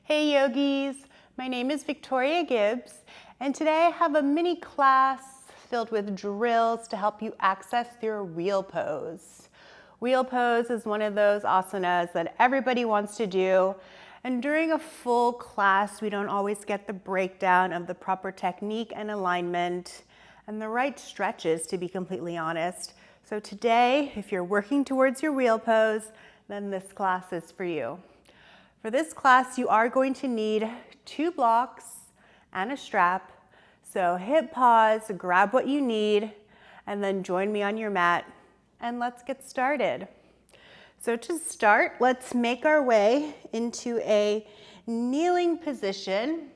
Hey yogis, my name is Victoria Gibbs, and today I have a mini class filled with drills to help you access your wheel pose. Wheel pose is one of those asanas that everybody wants to do, and during a full class, we don't always get the breakdown of the proper technique and alignment and the right stretches, to be completely honest. So today, if you're working towards your wheel pose, then this class is for you. For this class, you are going to need 2 blocks and a strap. So hit pause, grab what you need, and then join me on your mat, and let's get started. So to start, let's make our way into a kneeling position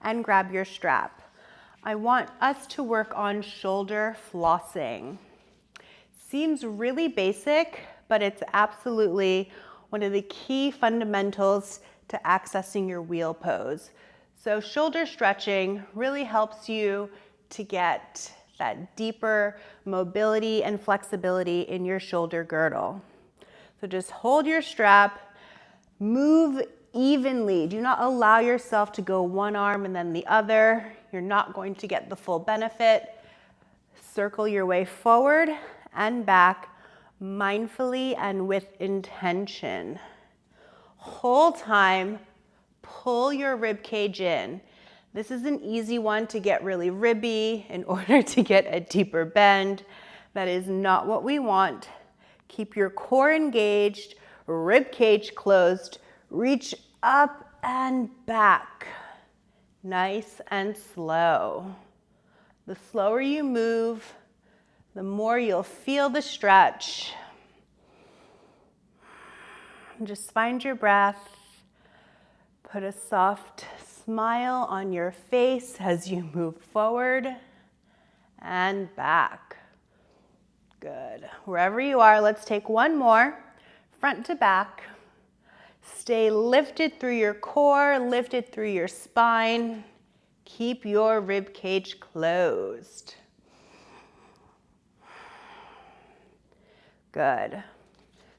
and grab your strap. I want us to work on shoulder flossing. Seems really basic, but it's absolutely one of the key fundamentals to accessing your wheel pose. So shoulder stretching really helps you to get that deeper mobility and flexibility in your shoulder girdle. So just hold your strap, move evenly. Do not allow yourself to go one arm and then the other. You're not going to get the full benefit. Circle your way forward and back, mindfully and with intention. Whole time, pull your rib cage in. This is an easy one to get really ribby in order to get a deeper bend. That is not what we want. Keep your core engaged, rib cage closed, reach up and back. Nice and slow. The slower you move, the more you'll feel the stretch. Just find your breath. Put a soft smile on your face as you move forward and back. Good. Wherever you are, let's take one more, front to back. Stay lifted through your core, lifted through your spine. Keep your rib cage closed. Good.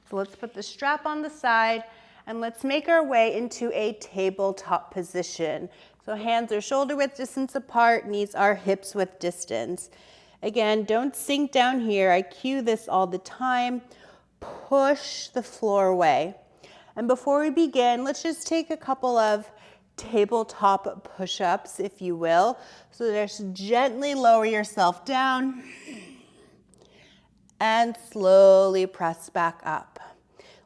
So let's put the strap on the side and let's make our way into a tabletop position. So hands are shoulder width distance apart, knees are hips width distance. Again, don't sink down here. I cue this all the time. Push the floor away. And before we begin, let's just take a couple of tabletop push-ups, if you will. So just gently lower yourself down and slowly press back up.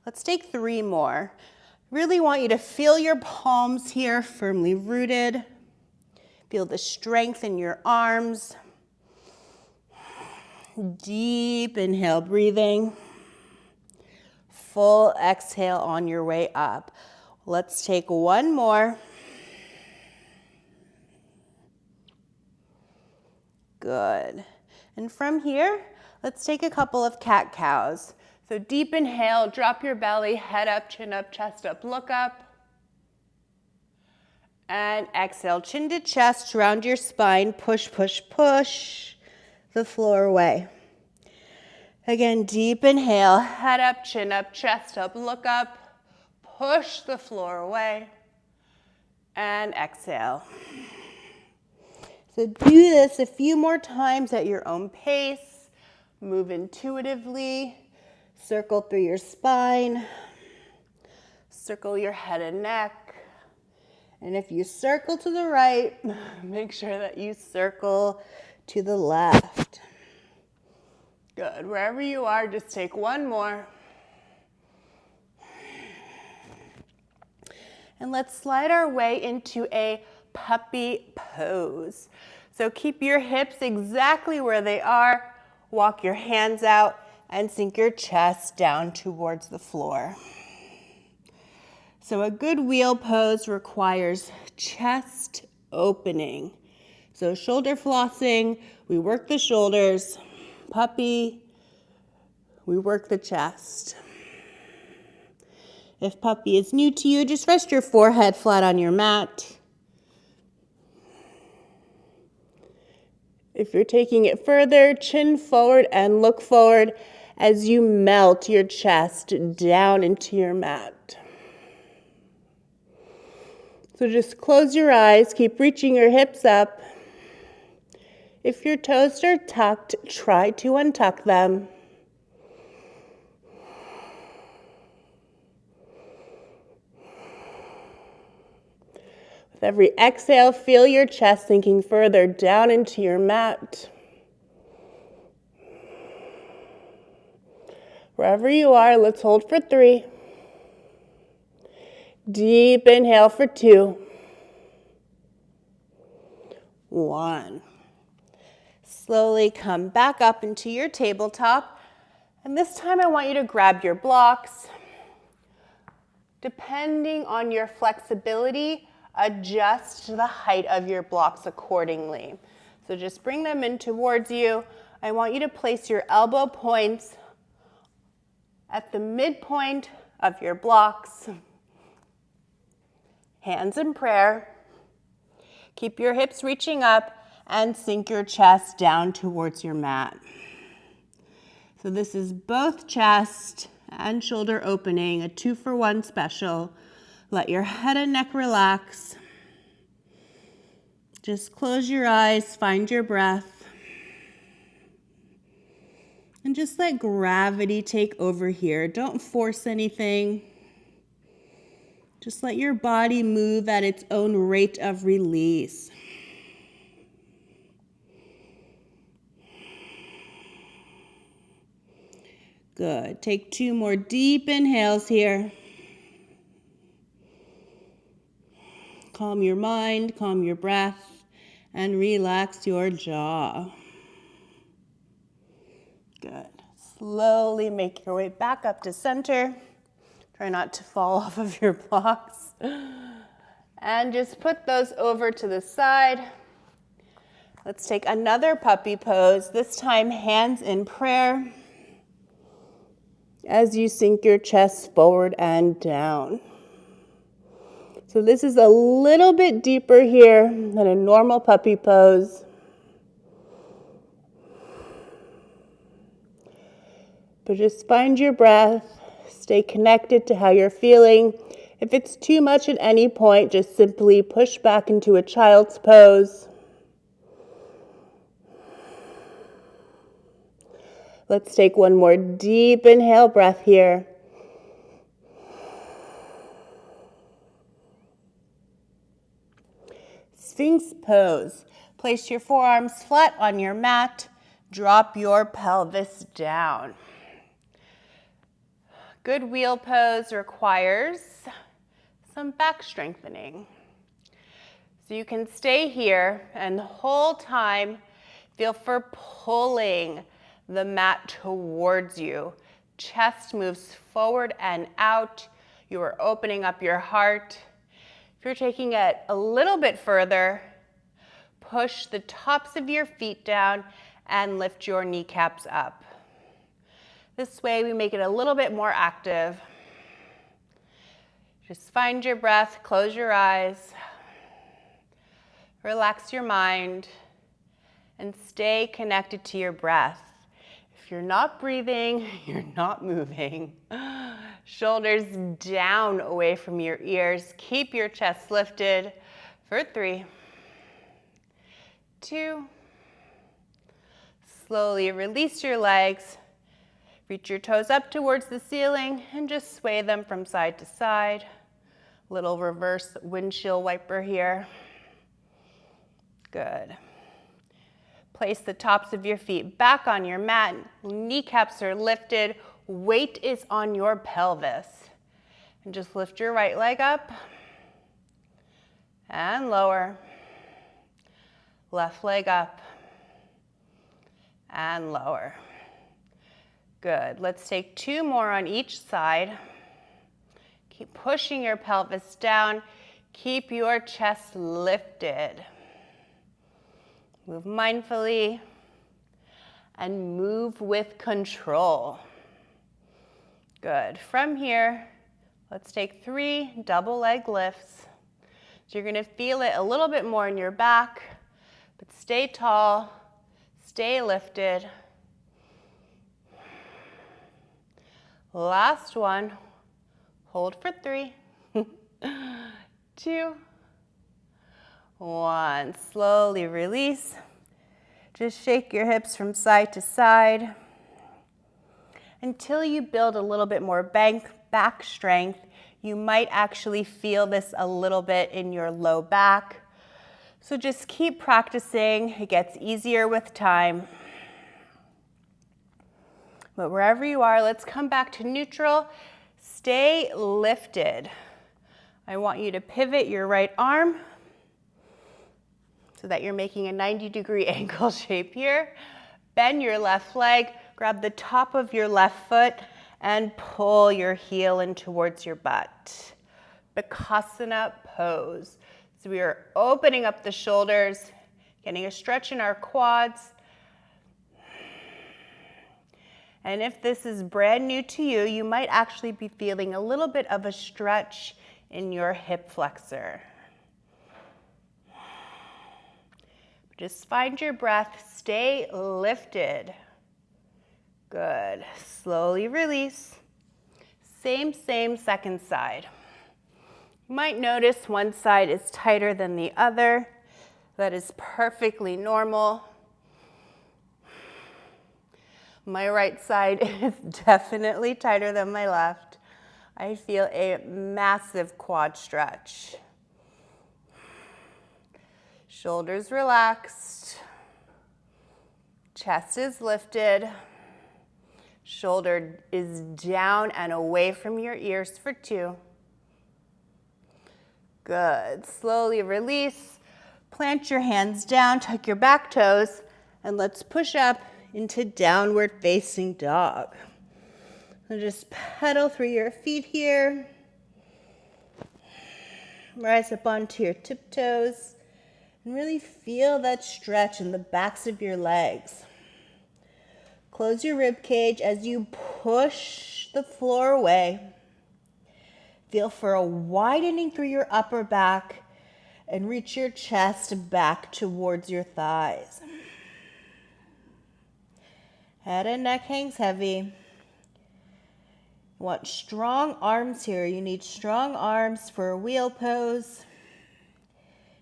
Let's take 3 more. Really want you to feel your palms here firmly rooted. Feel the strength in your arms. Deep inhale, breathing. Full exhale on your way up. Let's take 1 more. Good. And from here, let's take a couple of cat-cows. So deep inhale, drop your belly, head up, chin up, chest up, look up. And exhale, chin to chest, round your spine, push, push, push the floor away. Again, deep inhale, head up, chin up, chest up, look up, push the floor away. And exhale. So do this a few more times at your own pace. Move intuitively. Circle through your spine. Circle your head and neck. And if you circle to the right, make sure that you circle to the left. Good. Wherever you are, just take 1 more. And let's slide our way into a puppy pose. So keep your hips exactly where they are. Walk your hands out and sink your chest down towards the floor. So a good wheel pose requires chest opening. So shoulder flossing, we work the shoulders. Puppy, we work the chest. If puppy is new to you, just rest your forehead flat on your mat. If you're taking it further, chin forward and look forward as you melt your chest down into your mat. So just close your eyes, keep reaching your hips up. If your toes are tucked, try to untuck them. With every exhale, feel your chest sinking further down into your mat. Wherever you are, let's hold for 3. Deep inhale for 2. 1. Slowly come back up into your tabletop. And this time I want you to grab your blocks. Depending on your flexibility, adjust the height of your blocks accordingly. So just bring them in towards you. I want you to place your elbow points at the midpoint of your blocks. Hands in prayer. Keep your hips reaching up and sink your chest down towards your mat. So this is both chest and shoulder opening, a 2-for-1 special. Let your head and neck relax. Just close your eyes, find your breath. And just let gravity take over here. Don't force anything. Just let your body move at its own rate of release. Good. Take 2 more deep inhales here. Calm your mind, calm your breath, and relax your jaw. Good. Slowly make your way back up to center. Try not to fall off of your blocks. And just put those over to the side. Let's take another puppy pose, this time hands in prayer as you sink your chest forward and down. So this is a little bit deeper here than a normal puppy pose. But just find your breath. Stay connected to how you're feeling. If it's too much at any point, just simply push back into a child's pose. Let's take one more deep inhale breath here. Sphinx pose. Place your forearms flat on your mat. Drop your pelvis down. Good wheel pose requires some back strengthening. So you can stay here and the whole time feel for pulling the mat towards you. Chest moves forward and out. You are opening up your heart. If you're taking it a little bit further, push the tops of your feet down and lift your kneecaps up. This way we make it a little bit more active. Just find your breath, close your eyes, relax your mind, and stay connected to your breath. If you're not breathing, you're not moving. Shoulders down away from your ears. Keep your chest lifted for 3, 2. Slowly release your legs. Reach your toes up towards the ceiling and just sway them from side to side. Little reverse windshield wiper here. Good. Place the tops of your feet back on your mat. Kneecaps are lifted. Weight is on your pelvis. And just lift your right leg up and lower. Left leg up and lower. Good. Let's take 2 more on each side. Keep pushing your pelvis down. Keep your chest lifted. Move mindfully and move with control. Good. From here, let's take 3 double leg lifts. So you're going to feel it a little bit more in your back, but stay tall, stay lifted. Last one. Hold for 3, 2, 1. Slowly release. Just shake your hips from side to side until you build a little bit more back strength. You might actually feel this a little bit in your low back. So just keep practicing. It gets easier with time. But wherever you are, let's come back to neutral. Stay lifted. I want you to pivot your right arm so that you're making a 90-degree ankle shape here. Bend your left leg, grab the top of your left foot, and pull your heel in towards your butt. Bakasana pose. So we are opening up the shoulders, getting a stretch in our quads. And if this is brand new to you, you might actually be feeling a little bit of a stretch in your hip flexor. Just find your breath, stay lifted. Good. Slowly release. Same second side. You might notice one side is tighter than the other. That is perfectly normal. My right side is definitely tighter than my left. I feel a massive quad stretch. Shoulders relaxed. Chest is lifted. Shoulder is down and away from your ears for 2. Good. Slowly release. Plant your hands down, tuck your back toes, and let's push up into downward facing dog. So just pedal through your feet here. Rise up onto your tiptoes and really feel that stretch in the backs of your legs. Close your rib cage as you push the floor away. Feel for a widening through your upper back and reach your chest back towards your thighs. Head and neck hangs heavy. You want strong arms here. You need strong arms for a wheel pose.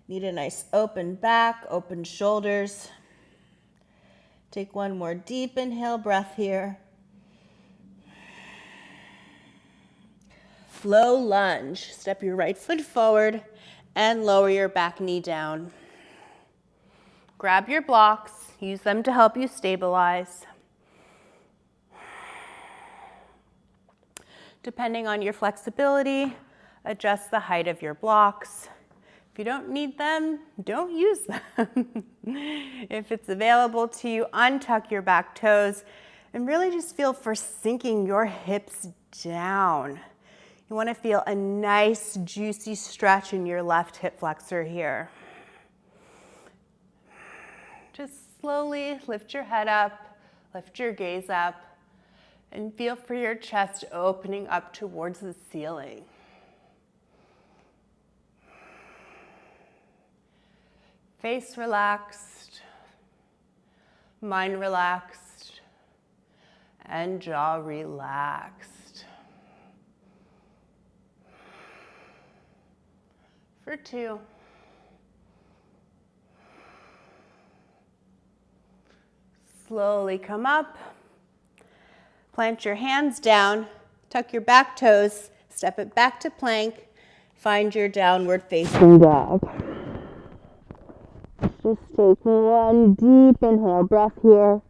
Need a nice open back, open shoulders. Take one more deep inhale breath here. Low lunge. Step your right foot forward and lower your back knee down. Grab your blocks. Use them to help you stabilize. Depending on your flexibility, adjust the height of your blocks. If you don't need them, don't use them. If it's available to you, untuck your back toes and really just feel for sinking your hips down. You want to feel a nice, juicy stretch in your left hip flexor here. Just slowly lift your head up, lift your gaze up, and feel for your chest opening up towards the ceiling. Face relaxed, mind relaxed, and jaw relaxed. For 2. Slowly come up. Plant your hands down, tuck your back toes, step it back to plank, find your downward facing dog. Just take one deep inhale breath here.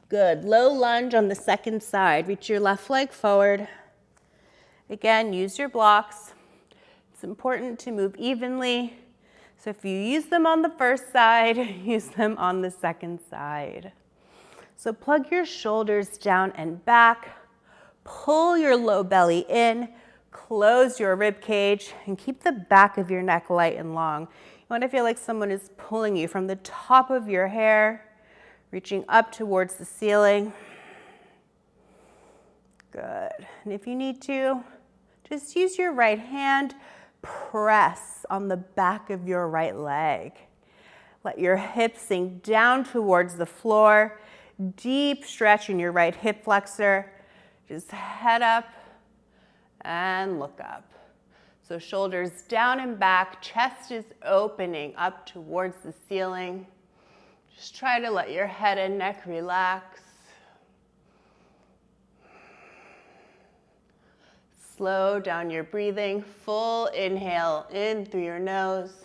Good. Low lunge on the second side. Reach your left leg forward. Again, use your blocks. It's important to move evenly. So if you use them on the first side, use them on the second side. So plug your shoulders down and back. Pull your low belly in. Close your rib cage and keep the back of your neck light and long. You want to feel like someone is pulling you from the top of your hair, reaching up towards the ceiling. Good. And if you need to, just use your right hand, press on the back of your right leg. Let your hips sink down towards the floor. Deep stretch in your right hip flexor. Just head up and look up. So shoulders down and back, chest is opening up towards the ceiling. Just try to let your head and neck relax. Slow down your breathing. Full inhale in through your nose.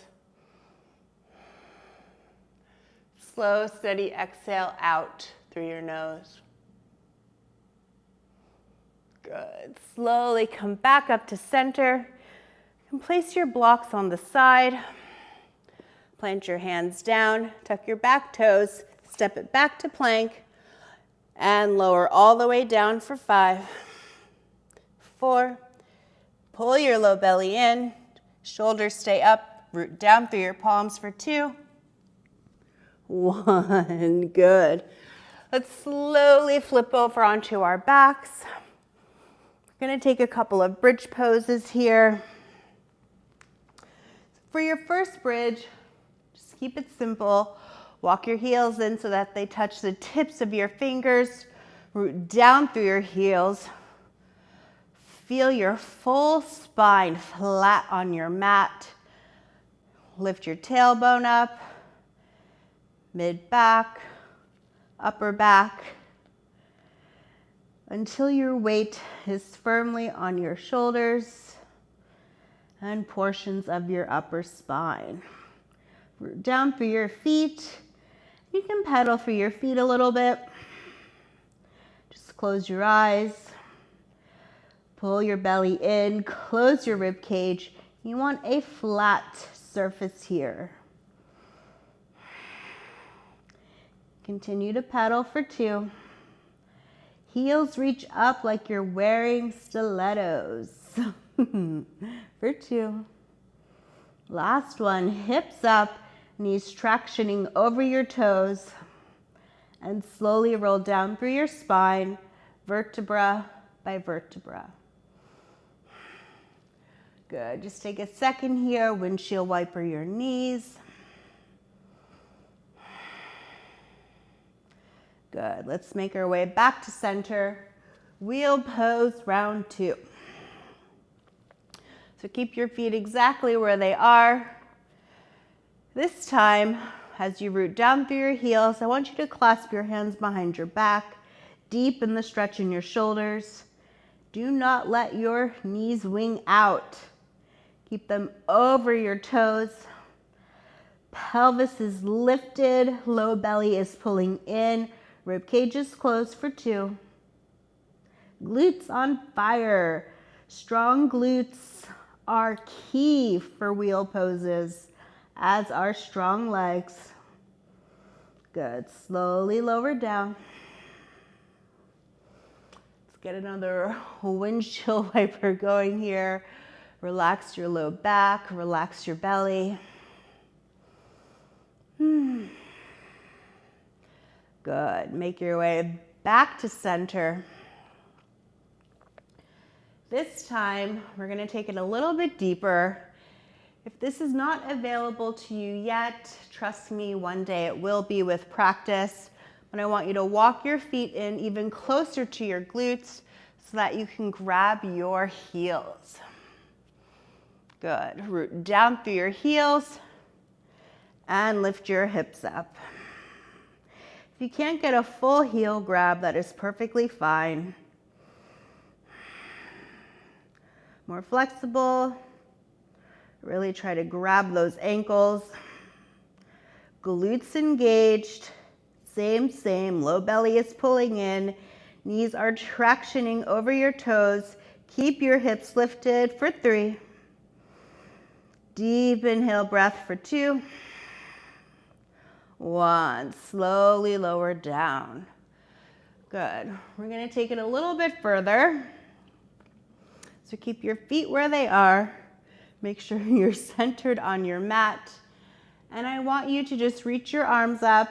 Slow, steady exhale out through your nose. Good. Slowly come back up to center. And place your blocks on the side. Plant your hands down, tuck your back toes, step it back to plank, and lower all the way down for 5, 4. Pull your low belly in, shoulders stay up, root down through your palms for 2, 1. Good. Let's slowly flip over onto our backs. We're going to take a couple of bridge poses here. For your first bridge, just keep it simple. Walk your heels in so that they touch the tips of your fingers. Root down through your heels. Feel your full spine flat on your mat. Lift your tailbone up, mid-back, upper back, until your weight is firmly on your shoulders and portions of your upper spine. Root down through your feet. You can pedal through your feet a little bit. Just close your eyes. Pull your belly in, close your rib cage. You want a flat surface here. Continue to pedal for 2. Heels reach up like you're wearing stilettos. For 2. Last one, hips up, knees tractioning over your toes, and slowly roll down through your spine, vertebra by vertebra. Good, just take a second here, windshield wiper your knees. Good, let's make our way back to center. Wheel pose, round 2. So keep your feet exactly where they are. This time, as you root down through your heels, I want you to clasp your hands behind your back, deepen the stretch in your shoulders. Do not let your knees wing out. Keep them over your toes. Pelvis is lifted, low belly is pulling in, rib cage is closed for 2. Glutes on fire. Strong glutes are key for wheel poses, as are strong legs. Good. Slowly lower down. Let's get another windshield wiper going here. Relax your low back, relax your belly. Good. Make your way back to center. This time, we're going to take it a little bit deeper. If this is not available to you yet, trust me, one day it will be with practice. But I want you to walk your feet in even closer to your glutes so that you can grab your heels. Good. Root down through your heels and lift your hips up. If you can't get a full heel grab, that is perfectly fine. More flexible. Really try to grab those ankles. Glutes engaged. Same. Low belly is pulling in. Knees are tractioning over your toes. Keep your hips lifted for 3. Deep inhale breath for 2. 1. Slowly lower down. Good. We're going to take it a little bit further. So keep your feet where they are. Make sure you're centered on your mat. And I want you to just reach your arms up,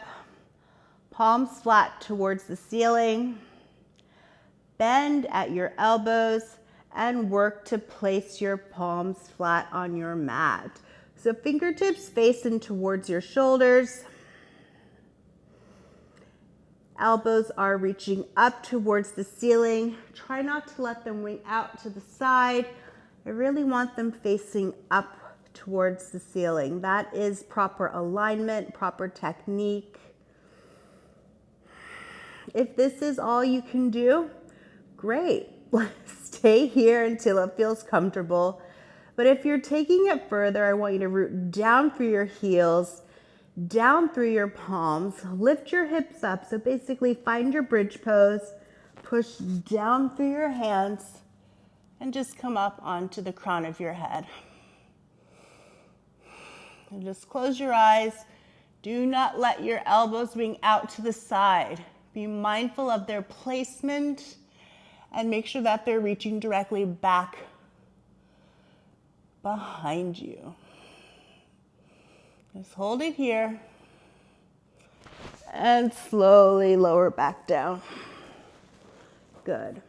palms flat towards the ceiling. Bend at your elbows and work to place your palms flat on your mat. So fingertips facing towards your shoulders. Elbows are reaching up towards the ceiling. Try not to let them wing out to the side. I really want them facing up towards the ceiling. That is proper alignment, proper technique. If this is all you can do, great. Stay here until it feels comfortable. But if you're taking it further, I want you to root down through your heels, down through your palms, lift your hips up. So basically find your bridge pose, push down through your hands, and just come up onto the crown of your head. And just close your eyes. Do not let your elbows wing out to the side. Be mindful of their placement and make sure that they're reaching directly back behind you. Just hold it here and slowly lower back down. Good.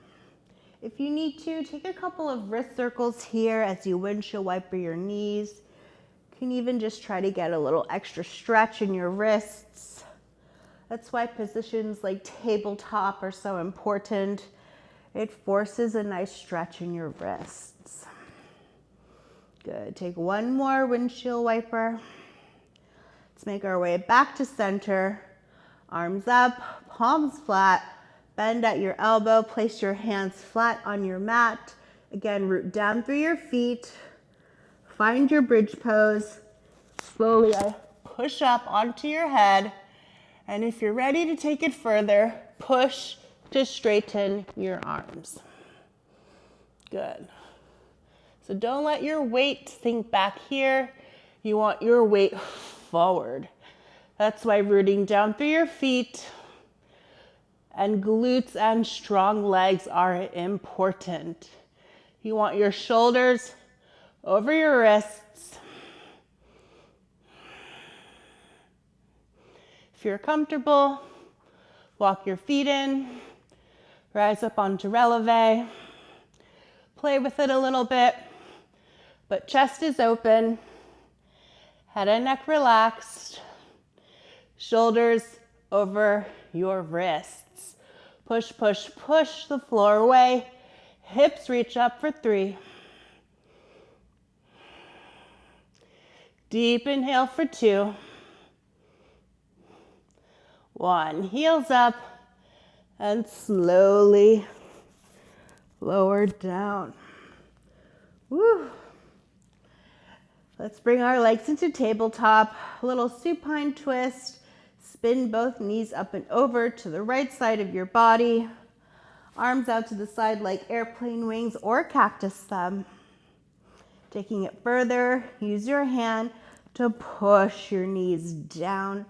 If you need to, take a couple of wrist circles here as you windshield wiper your knees. You can even just try to get a little extra stretch in your wrists. That's why positions like tabletop are so important. It forces a nice stretch in your wrists. Good. Take one more windshield wiper. Let's make our way back to center. Arms up, palms flat. Bend at your elbow. Place your hands flat on your mat. Again, root down through your feet. Find your bridge pose. Slowly push up onto your head. And if you're ready to take it further, push to straighten your arms. Good. So don't let your weight sink back here. You want your weight forward. That's why rooting down through your feet and glutes and strong legs are important. You want your shoulders over your wrists. If you're comfortable, walk your feet in, rise up onto releve, play with it a little bit, but chest is open, head and neck relaxed, shoulders over your wrists. Push, push, push the floor away, hips reach up for 3. Deep inhale for 2. 1, heels up, and slowly lower down. Woo. Let's bring our legs into tabletop, a little supine twist. Spin both knees up and over to the right side of your body. Arms out to the side like airplane wings or cactus thumb. Taking it further, use your hand to push your knees down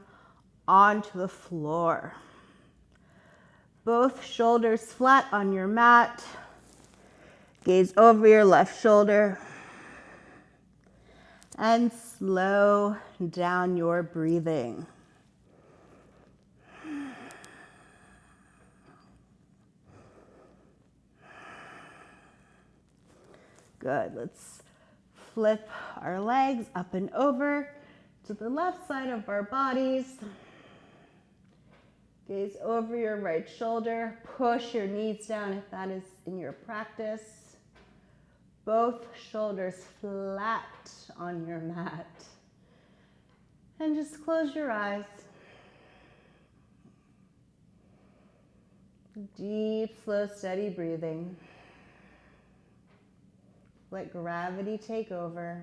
onto the floor. Both shoulders flat on your mat. Gaze over your left shoulder. And slow down your breathing. Good. Let's flip our legs up and over to the left side of our bodies. Gaze over your right shoulder. Push your knees down if that is in your practice. Both shoulders flat on your mat. And just close your eyes. Deep, slow, steady breathing. Let gravity take over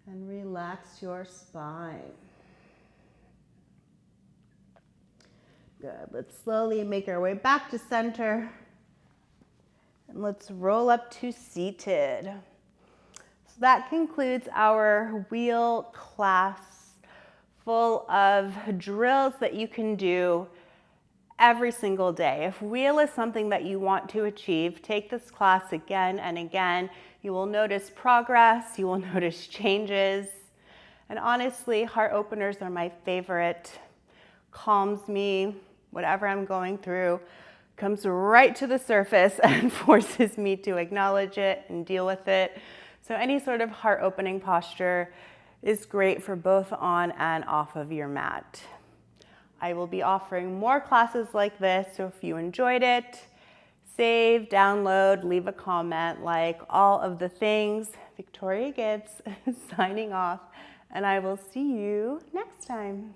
and relax your spine. Good. Let's slowly make our way back to center. And let's roll up to seated. So that concludes our wheel class full of drills that you can do every single day. If wheel is something that you want to achieve, take this class again and again. You will notice progress, you will notice changes. And honestly, heart openers are my favorite. Calms me, whatever I'm going through, comes right to the surface and forces me to acknowledge it and deal with it. So any sort of heart opening posture is great for both on and off of your mat. I will be offering more classes like this, so if you enjoyed it, save, download, leave a comment, like all of the things. Victoria Gibbs signing off, and I will see you next time.